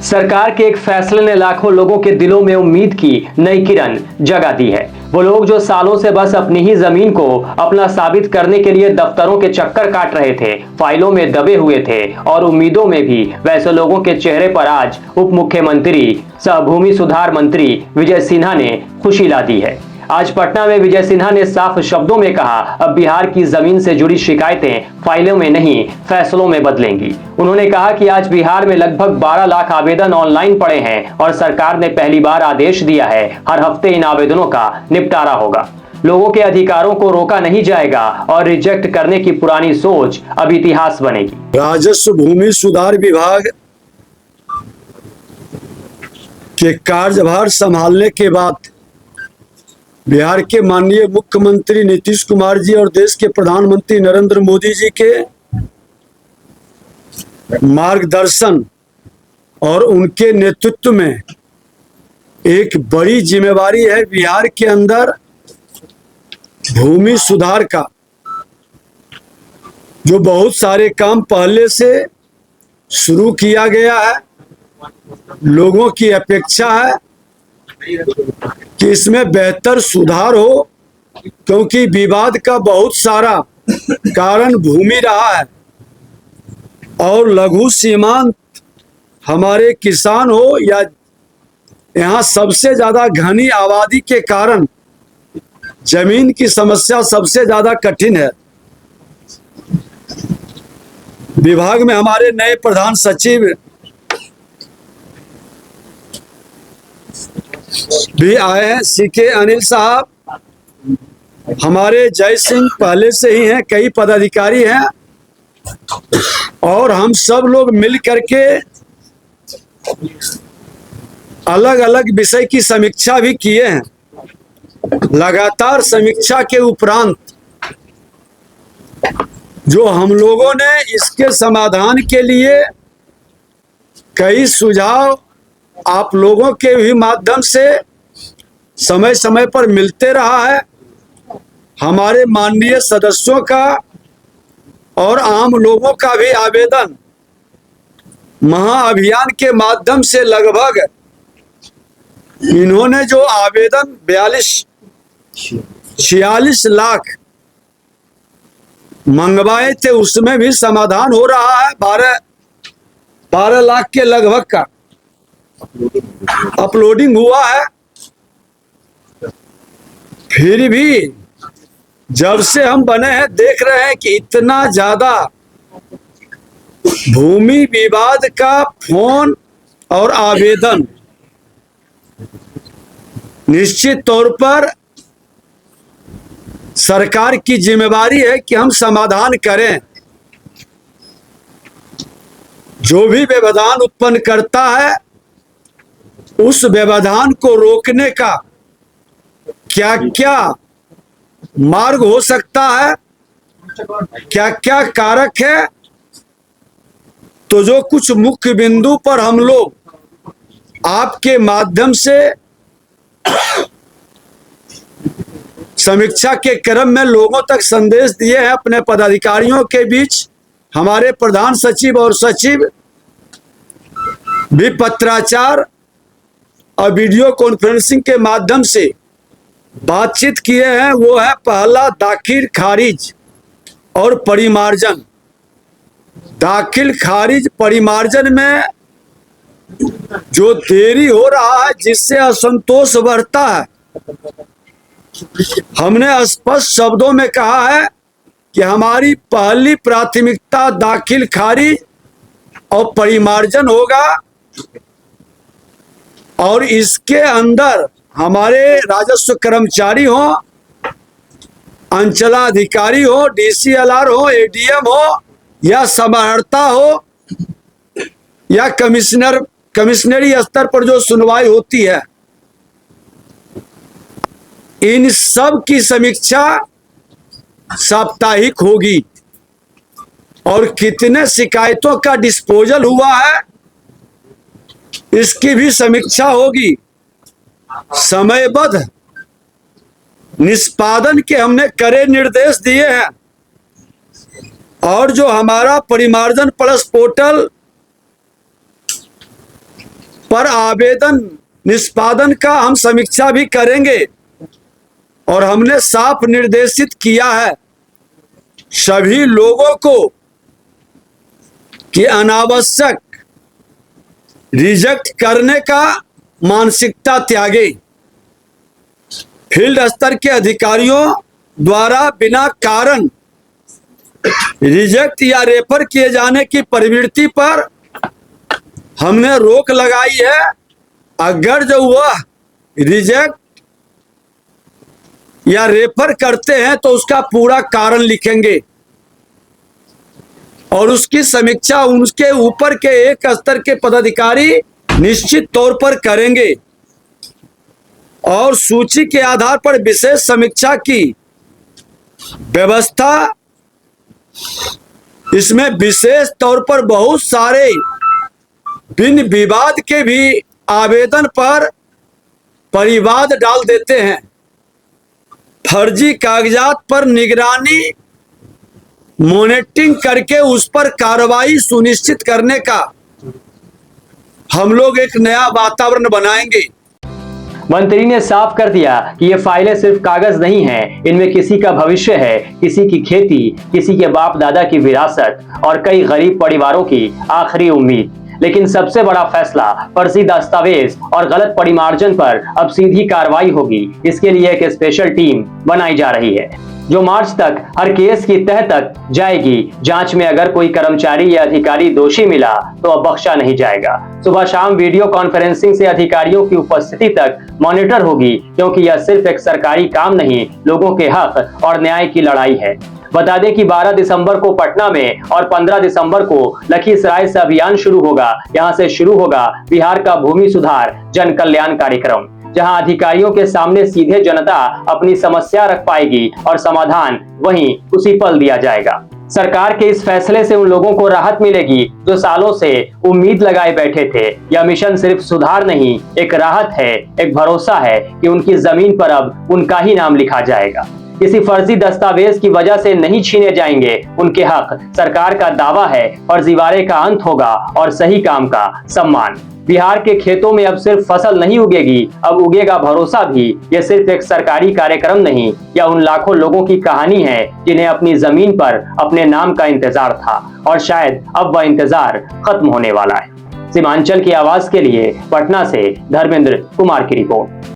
सरकार के एक फैसले ने लाखों लोगों के दिलों में उम्मीद की नई किरण जगा दी है। वो लोग जो सालों से बस अपनी ही जमीन को अपना साबित करने के लिए दफ्तरों के चक्कर काट रहे थे, फाइलों में दबे हुए थे और उम्मीदों में भी, वैसे लोगों के चेहरे पर आज उप मुख्यमंत्री सह भूमि सुधार मंत्री विजय सिन्हा ने खुशी ला दी है। आज पटना में विजय सिन्हा ने साफ शब्दों में कहा, अब बिहार की जमीन से जुड़ी शिकायतें फाइलों में नहीं फैसलों में बदलेंगी। उन्होंने कहा कि आज बिहार में लगभग 12 लाख आवेदन ऑनलाइन पड़े हैं और सरकार ने पहली बार आदेश दिया है, हर हफ्ते इन आवेदनों का निपटारा होगा। लोगों के अधिकारों को रोका नहीं जाएगा और रिजेक्ट करने की पुरानी सोच अब इतिहास बनेगी। राजस्व भूमि सुधार विभाग के कार्यभार संभालने के बाद बिहार के माननीय मुख्यमंत्री नीतीश कुमार जी और देश के प्रधानमंत्री नरेंद्र मोदी जी के मार्गदर्शन और उनके नेतृत्व में एक बड़ी जिम्मेवारी है बिहार के अंदर भूमि सुधार का। जो बहुत सारे काम पहले से शुरू किया गया है, लोगों की अपेक्षा है कि इसमें बेहतर सुधार हो, क्योंकि विवाद का बहुत सारा कारण भूमि रहा है और लघु सीमांत हमारे किसान हो या यहाँ सबसे ज्यादा घनी आबादी के कारण जमीन की समस्या सबसे ज्यादा कठिन है। विभाग में हमारे नए प्रधान सचिव भी आए हैं, सीके अनिल साहब। हमारे जय सिंह पहले से ही हैं, कई पदाधिकारी हैं और हम सब लोग मिल करके अलग अलग विषय की समीक्षा भी किए हैं। लगातार समीक्षा के उपरांत जो हम लोगों ने इसके समाधान के लिए कई सुझाव आप लोगों के भी माध्यम से समय समय पर मिलते रहा है। हमारे माननीय सदस्यों का और आम लोगों का भी आवेदन महाअभियान के माध्यम से लगभग इन्होंने जो आवेदन 46 लाख मंगवाए थे उसमें भी समाधान हो रहा है। 12 लाख के लगभग का अपलोडिंग हुआ है। फिर भी जब से हम बने हैं देख रहे हैं कि इतना ज्यादा भूमि विवाद का फोन और आवेदन, निश्चित तौर पर सरकार की जिम्मेवारी है कि हम समाधान करें। जो भी व्यवधान उत्पन्न करता है उस व्यवधान को रोकने का क्या क्या मार्ग हो सकता है, क्या क्या कारक है, तो जो कुछ मुख्य बिंदु पर हम लोग आपके माध्यम से समीक्षा के क्रम में लोगों तक संदेश दिए हैं। अपने पदाधिकारियों के बीच हमारे प्रधान सचिव और सचिव भी पत्राचार और वीडियो कॉन्फ्रेंसिंग के माध्यम से बातचीत किए हैं। वो है पहला दाखिल खारिज और परिमार्जन। दाखिल खारिज परिमार्जन में जो देरी हो रहा है जिससे असंतोष बढ़ता है, हमने स्पष्ट शब्दों में कहा है कि हमारी पहली प्राथमिकता दाखिल खारिज और परिमार्जन होगा और इसके अंदर हमारे राजस्व कर्मचारी हो, अंचलाधिकारी हो, डीसीएलआर हो, एडीएम हो या समाहर्ता हो या कमिश्नरी स्तर पर जो सुनवाई होती है, इन सब की समीक्षा साप्ताहिक होगी और कितने शिकायतों का डिस्पोजल हुआ है इसकी भी समीक्षा होगी। समयबद्ध निष्पादन के हमने कड़े निर्देश दिए हैं और जो हमारा परिमार्जन प्लस पोर्टल पर आवेदन निष्पादन का हम समीक्षा भी करेंगे और हमने साफ निर्देशित किया है सभी लोगों को कि अनावश्यक रिजेक्ट करने का मानसिकता त्यागे। फील्ड स्तर के अधिकारियों द्वारा बिना कारण रिजेक्ट या रेफर किए जाने की प्रवृत्ति पर हमने रोक लगाई है। अगर जो वह रिजेक्ट या रेफर करते हैं तो उसका पूरा कारण लिखेंगे और उसकी समीक्षा उनके ऊपर के एक स्तर के पदाधिकारी निश्चित तौर पर करेंगे और सूची के आधार पर विशेष समीक्षा की व्यवस्था। इसमें विशेष तौर पर बहुत सारे बिन विवाद के भी आवेदन पर परिवाद डाल देते हैं। फर्जी कागजात पर निगरानी मॉनिटरिंग करके उस पर कार्रवाई सुनिश्चित करने का हम लोग एक नया वातावरण बनाएंगे। मंत्री ने साफ कर दिया कि ये फाइलें सिर्फ कागज नहीं हैं, इनमें किसी का भविष्य है, किसी की खेती, किसी के बाप दादा की विरासत और कई गरीब परिवारों की आखिरी उम्मीद। लेकिन सबसे बड़ा फैसला फर्जी दस्तावेज और गलत परिमार्जन पर अब सीधी कार्रवाई होगी। इसके लिए एक स्पेशल टीम बनाई जा रही है जो मार्च तक हर केस की तह तक जाएगी। जांच में अगर कोई कर्मचारी या अधिकारी दोषी मिला तो अब बख्शा नहीं जाएगा। सुबह शाम वीडियो कॉन्फ्रेंसिंग से अधिकारियों की उपस्थिति तक मॉनिटर होगी, क्योंकि यह सिर्फ एक सरकारी काम नहीं, लोगों के हक और न्याय की लड़ाई है। बता दें कि 12 दिसंबर को पटना में और 15 दिसंबर को लखीसराय से अभियान शुरू होगा। यहां से शुरू होगा बिहार का भूमि सुधार जन कल्याण कार्यक्रम, जहां अधिकारियों के सामने सीधे जनता अपनी समस्या रख पाएगी और समाधान वहीं उसी पल दिया जाएगा। सरकार के इस फैसले से उन लोगों को राहत मिलेगी जो सालों से उम्मीद लगाए बैठे थे। यह मिशन सिर्फ सुधार नहीं, एक राहत है, एक भरोसा है कि उनकी जमीन पर अब उनका ही नाम लिखा जाएगा। किसी फर्जी दस्तावेज की वजह से नहीं छीने जाएंगे उनके हक। सरकार का दावा है फर्जीवाड़े का अंत होगा और सही काम का सम्मान। बिहार के खेतों में अब सिर्फ फसल नहीं उगेगी, अब उगेगा भरोसा भी। यह सिर्फ एक सरकारी कार्यक्रम नहीं, यह उन लाखों लोगों की कहानी है जिन्हें अपनी जमीन पर अपने नाम का इंतजार था और शायद अब वह इंतजार खत्म होने वाला है। सीमांचल की आवाज के लिए पटना से धर्मेंद्र कुमार की रिपोर्ट।